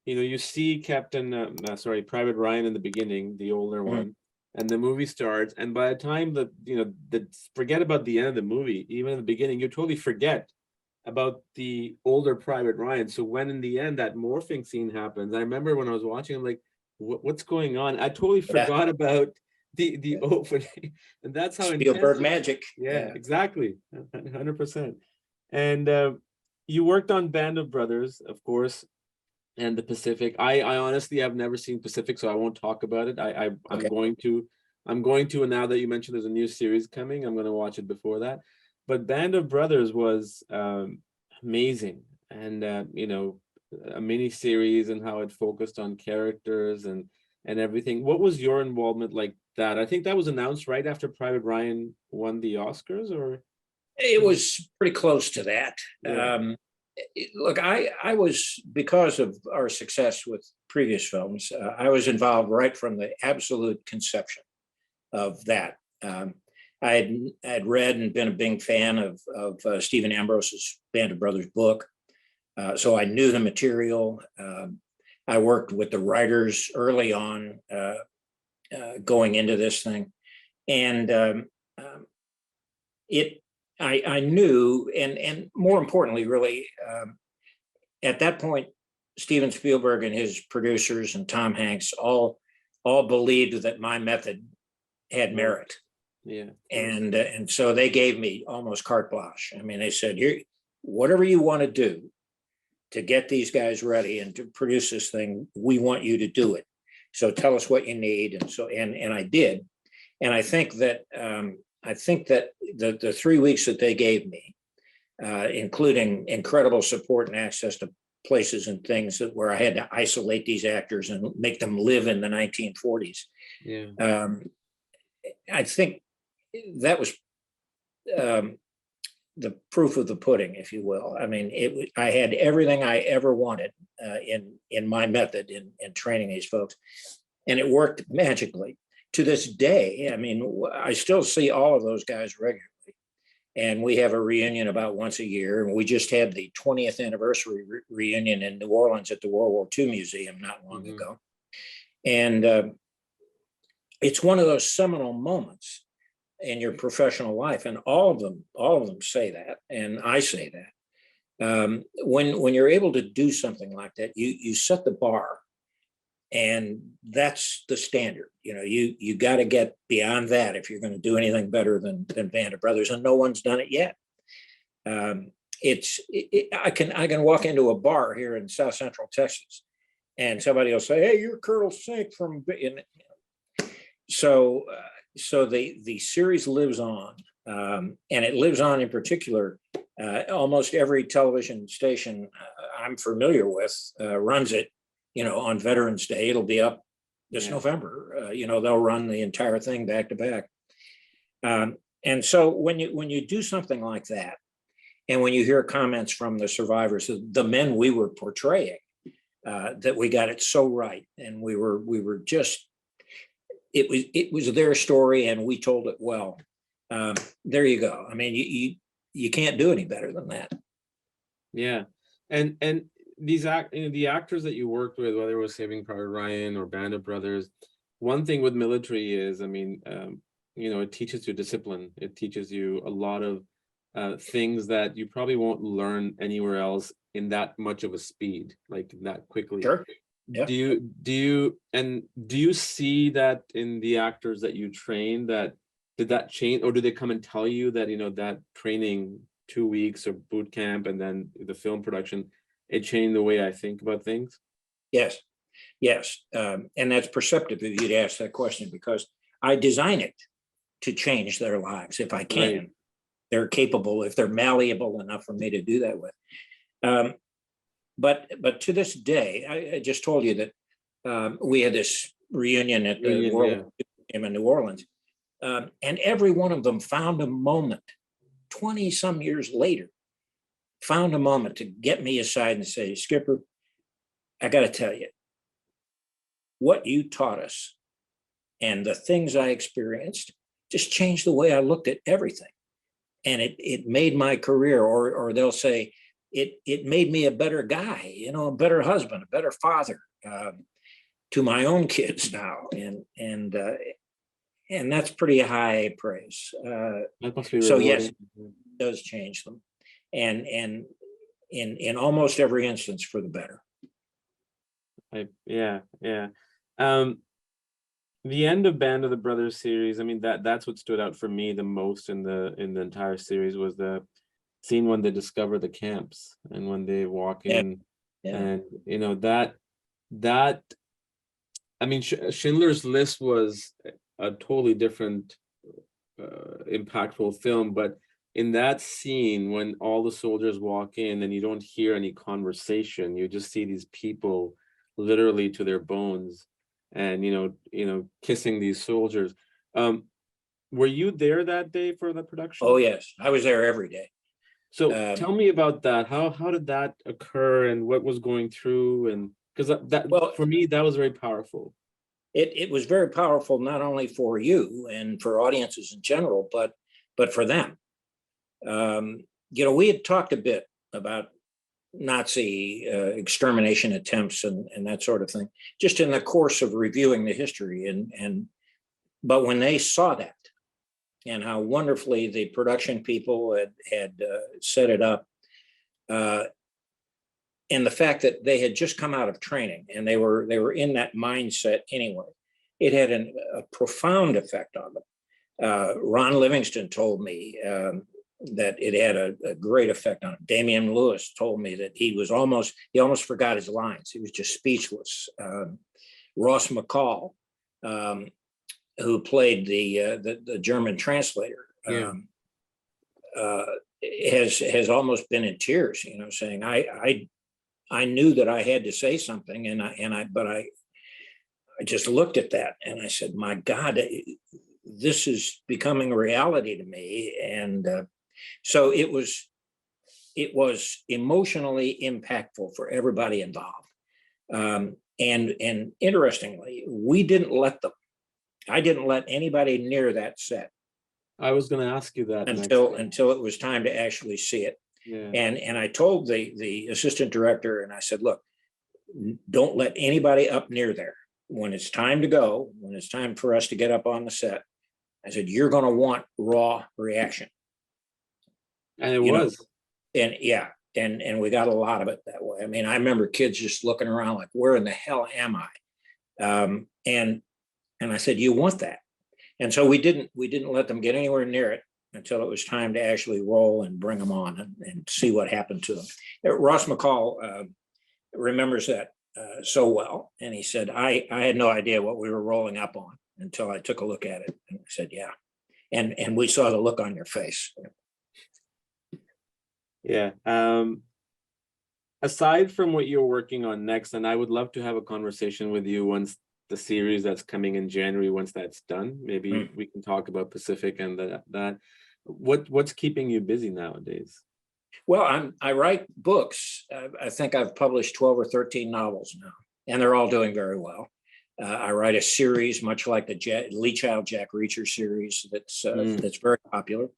Speaker 1: you see Private Ryan in the beginning, the older one, and the movie starts, and by the time forget about the end of the movie, even in the beginning, you totally forget about the older Private Ryan. So when in the end that morphing scene happens, I remember when I was watching, I'm like, what's going on? I totally forgot about the opening, and that's how
Speaker 2: Spielberg magic.
Speaker 1: Yeah, exactly, 100%. And you worked on Band of Brothers, of course, and the Pacific. I honestly have never seen Pacific, so I won't talk about it. I'm going to, and now that you mentioned there's a new series coming, I'm going to watch it before that. But Band of Brothers was amazing, and a mini series and how it focused on characters and everything. What was your involvement like that? I think that was announced right after Private Ryan won the Oscars, or
Speaker 2: it was pretty close to that. Yeah. Look, I was, because of our success with previous films, I was involved right from the absolute conception of that. I had read and been a big fan of Stephen Ambrose's Band of Brothers book, so I knew the material. I worked with the writers early on, going into this thing, and I knew, and more importantly, really, at that point, Steven Spielberg and his producers and Tom Hanks all believed that my method had merit.
Speaker 1: Yeah.
Speaker 2: And so they gave me almost carte blanche. I mean, they said, "Here, whatever you want to do to get these guys ready and to produce this thing, we want you to do it. So tell us what you need." And so, and I did. And I think that the 3 weeks that they gave me, including incredible support and access to places and things where I had to isolate these actors and make them live in the 1940s.
Speaker 1: Yeah.
Speaker 2: I think that was the proof of the pudding, if you will. I mean, I had everything I ever wanted in my method in training these folks, and it worked magically. To this day, I mean, I still see all of those guys regularly, and we have a reunion about once a year. And we just had the 20th anniversary reunion in New Orleans at the World War II Museum not long ago, and it's one of those seminal moments in your professional life, and all of them say that, and I say that. When you're able to do something like that, you set the bar, and that's the standard. You got to get beyond that if you're going to do anything better than Band of Brothers, and no one's done it yet. I can walk into a bar here in South Central Texas, and somebody will say, "Hey, you're Colonel Sink from," so the series lives on, and it lives on in particular. Almost every television station I'm familiar with runs it on Veterans Day. It'll be up this
Speaker 1: Yeah.
Speaker 2: November. They'll run the entire thing back to back. And so when you do something like that, and when you hear comments from the survivors, the men we were portraying, that we got it so right, and we were just, it was their story, and we told it well. There you go. I mean, you can't do any better than that.
Speaker 1: Yeah, and the actors that you worked with, whether it was Saving Private Ryan or Band of Brothers, one thing with military is, I mean, it teaches you discipline. It teaches you a lot of things that you probably won't learn anywhere else in that much of a speed, like that quickly.
Speaker 2: Sure. Yeah.
Speaker 1: Do you see that in the actors that you train, that did that change, or do they come and tell you that that training, 2 weeks or boot camp and then the film production, it changed the way I think about things?
Speaker 2: Yes. And that's perceptive if you'd ask that question, because I design it to change their lives if I can. Right. They're capable, if they're malleable enough for me to do that with. But to this day, I just told you that we had this reunion at the World Game in New Orleans, and every one of them found a moment, 20 some years later, found a moment to get me aside and say, Skipper, I got to tell you, what you taught us and the things I experienced just changed the way I looked at everything. And it made my career, or they'll say, it made me a better guy, a better husband, a better father to my own kids now. And that's pretty high praise. So yes, it does change them. And in almost every instance for the better.
Speaker 1: Yeah. The end of Band of the Brothers series, I mean, that's what stood out for me the most in the entire series, was the scene when they discover the camps and when they walk in. And that I mean, Schindler's List was a totally different impactful film, but in that scene when all the soldiers walk in and you don't hear any conversation, you just see these people literally to their bones and kissing these soldiers. Were you there that day for the production?
Speaker 2: Oh yes, I was there every day.
Speaker 1: So tell me about that. How did that occur, and what was going through? And because for me, that was very powerful.
Speaker 2: It was very powerful, not only for you and for audiences in general, but for them. We had talked a bit about Nazi extermination attempts and that sort of thing, just in the course of reviewing the history. But when they saw that and how wonderfully the production people had set it up, and the fact that they had just come out of training and they were in that mindset anyway, it had a profound effect on them. Ron Livingston told me that it had a great effect on him. Damian Lewis told me that he almost forgot his lines. He was just speechless. Ross McCall, who played the German translator, has almost been in tears, saying, I knew that I had to say something, but I just looked at that and I said, my God, this is becoming a reality to me. And so it was emotionally impactful for everybody involved. And interestingly, I didn't let anybody near that set.
Speaker 1: I was going to ask you that
Speaker 2: until it was time to actually see it. Yeah. And I told the assistant director, and I said, look, don't let anybody up near there. When it's time to go, when it's time for us to get up on the set, I said, you're going to want raw reaction.
Speaker 1: And it was.
Speaker 2: And we got a lot of it that way. I mean, I remember kids just looking around like, where in the hell am I? And I said, you want that. And so we didn't let them get anywhere near it until it was time to actually roll and bring them on and see what happened to them. Ross McCall remembers that so well. And he said, I had no idea what we were rolling up on until I took a look at it. And I said, yeah. And we saw the look on your face.
Speaker 1: Yeah. aside from what you're working on next, and I would love to have a conversation with you once the series that's coming in January, once that's done, maybe we can talk about Pacific and that. What's keeping you busy nowadays?
Speaker 2: Well, I write books. I think I've published 12 or 13 novels now, and they're all doing very well. I write a series, much like the Lee Child Jack Reacher series, that's very popular.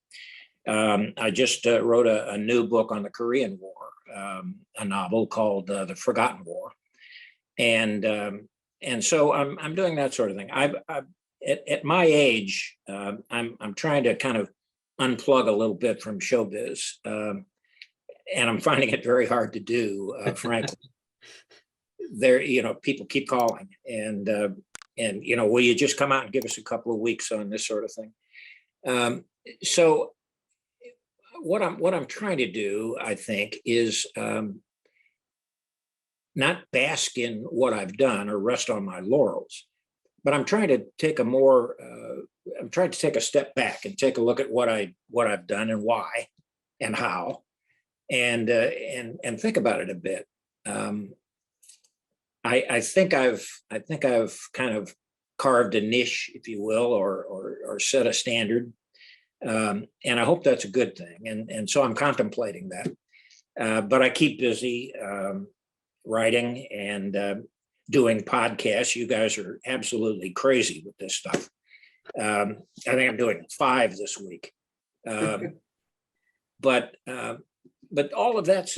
Speaker 2: I just wrote a new book on the Korean War, a novel called The Forgotten War, and so I'm doing that sort of thing. At my age, I'm trying to kind of unplug a little bit from showbiz, and I'm finding it very hard to do, frankly. People keep calling, and will you just come out and give us a couple of weeks on this sort of thing? So what I'm trying to do, I think, is not bask in what I've done or rest on my laurels, but I'm trying to take a step back and take a look at what I've done and why and how, and think about it a bit. I think I've kind of carved a niche, if you will, or set a standard, and I hope that's a good thing. And so I'm contemplating that. But I keep busy writing and doing podcasts. You guys are absolutely crazy with this stuff. I think I'm doing 5 this week. But all of that's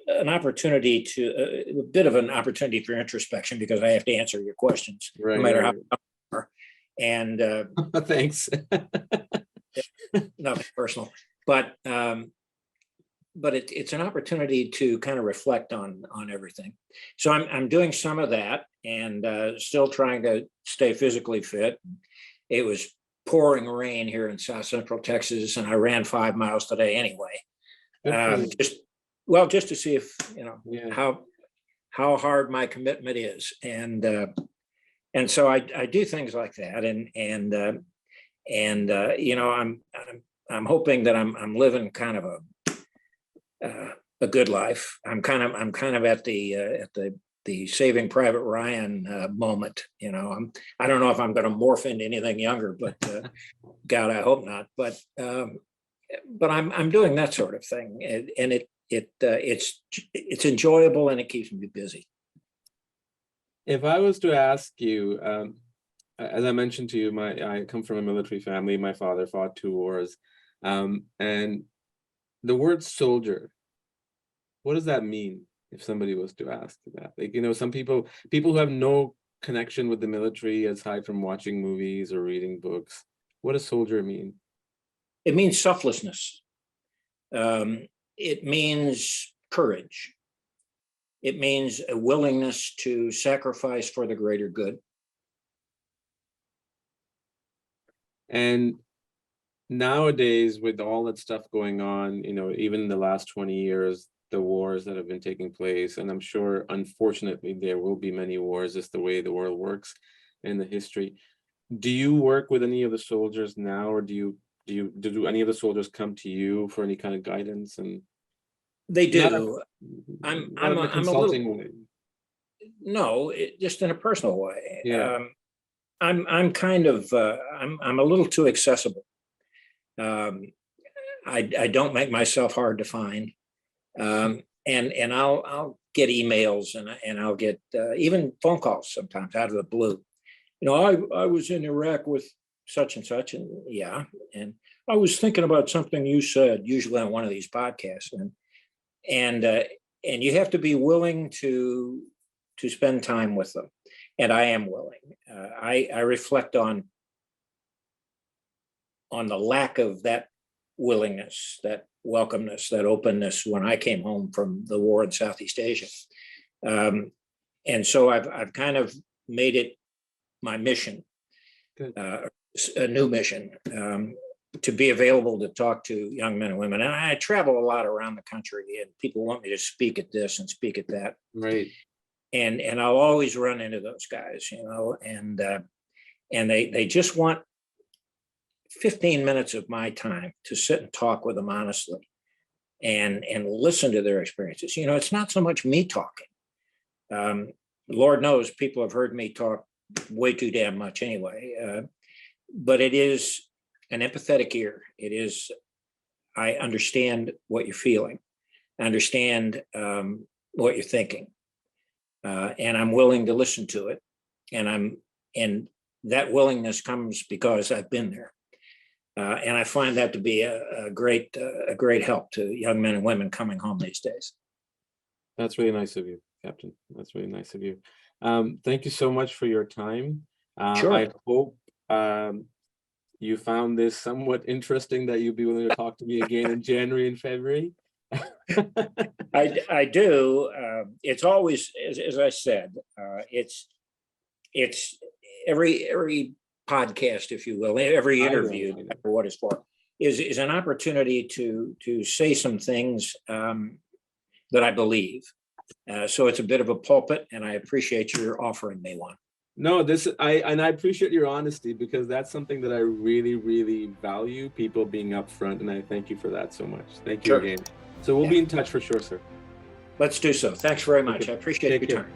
Speaker 2: an opportunity a bit of an opportunity for introspection, because I have to answer your questions, no matter how they are. And
Speaker 1: thanks.
Speaker 2: Nothing personal, but it's an opportunity to kind of reflect on everything. So I'm doing some of that, and still trying to stay physically fit. It was pouring rain here in South Central Texas, and I ran 5 miles today anyway. Just to see if how hard my commitment is, and so I do things like that, and I'm hoping that I'm living kind of a good life. I'm kind of at the Saving Private Ryan moment. I don't know if I'm going to morph into anything younger, but God, I hope not. But I'm doing that sort of thing, and it's enjoyable, and it keeps me busy.
Speaker 1: If I was to ask you, as I mentioned to you, I come from a military family. My father fought 2 wars, and the word soldier, what does that mean? If somebody was to ask that, some people who have no connection with the military aside from watching movies or reading books, what does soldier mean?
Speaker 2: It means selflessness. It means courage. It means a willingness to sacrifice for the greater good.
Speaker 1: And nowadays, with all that stuff going on, even in the last 20 years, the wars that have been taking place, and I'm sure, unfortunately, there will be many wars. It's the way the world works in the history. Do you work with any of the soldiers now, or do any of the soldiers come to you for any kind of guidance? And
Speaker 2: they do. I'm a consulting way. No, just in a personal way.
Speaker 1: Yeah.
Speaker 2: I'm kind of I'm a little too accessible. I don't make myself hard to find, and I'll get emails, and I'll get even phone calls sometimes out of the blue. I was in Iraq with such and such, and and I was thinking about something you said, usually on one of these podcasts, and you have to be willing to spend time with them, and I am willing. I reflect on the lack of that willingness, that welcomeness, that openness when I came home from the war in Southeast Asia, and so I've kind of made it my mission, a new mission, to be available to talk to young men and women. And I travel a lot around the country, and people want me to speak at this and speak at that.
Speaker 1: Right.
Speaker 2: And I'll always run into those guys, and they just want 15 minutes of my time to sit and talk with them honestly. and listen to their experiences. You know, it's not so much me talking. Lord knows people have heard me talk way too damn much anyway. But it is an empathetic ear. It is, I understand what you're feeling. I understand what you're thinking. And I'm willing to listen to it. And that willingness comes because I've been there. And I find that to be a great help to young men and women coming home these days.
Speaker 1: That's really nice of you, Captain. That's really nice of you. Thank you so much for your time.
Speaker 2: Sure.
Speaker 1: I hope you found this somewhat interesting, that you'll be willing to talk to me again in January and February.
Speaker 2: I do. It's always, as I said, it's every podcast, if you will, every interview, for what it's for, is an opportunity to say some things that I believe. So it's a bit of a pulpit, and I appreciate your offering me one.
Speaker 1: No, I appreciate your honesty, because that's something that I really, really value, people being upfront, and I thank you for that so much. Thank you again. So we'll be in touch for sure, sir.
Speaker 2: Let's do so. Thanks very much. I appreciate your time.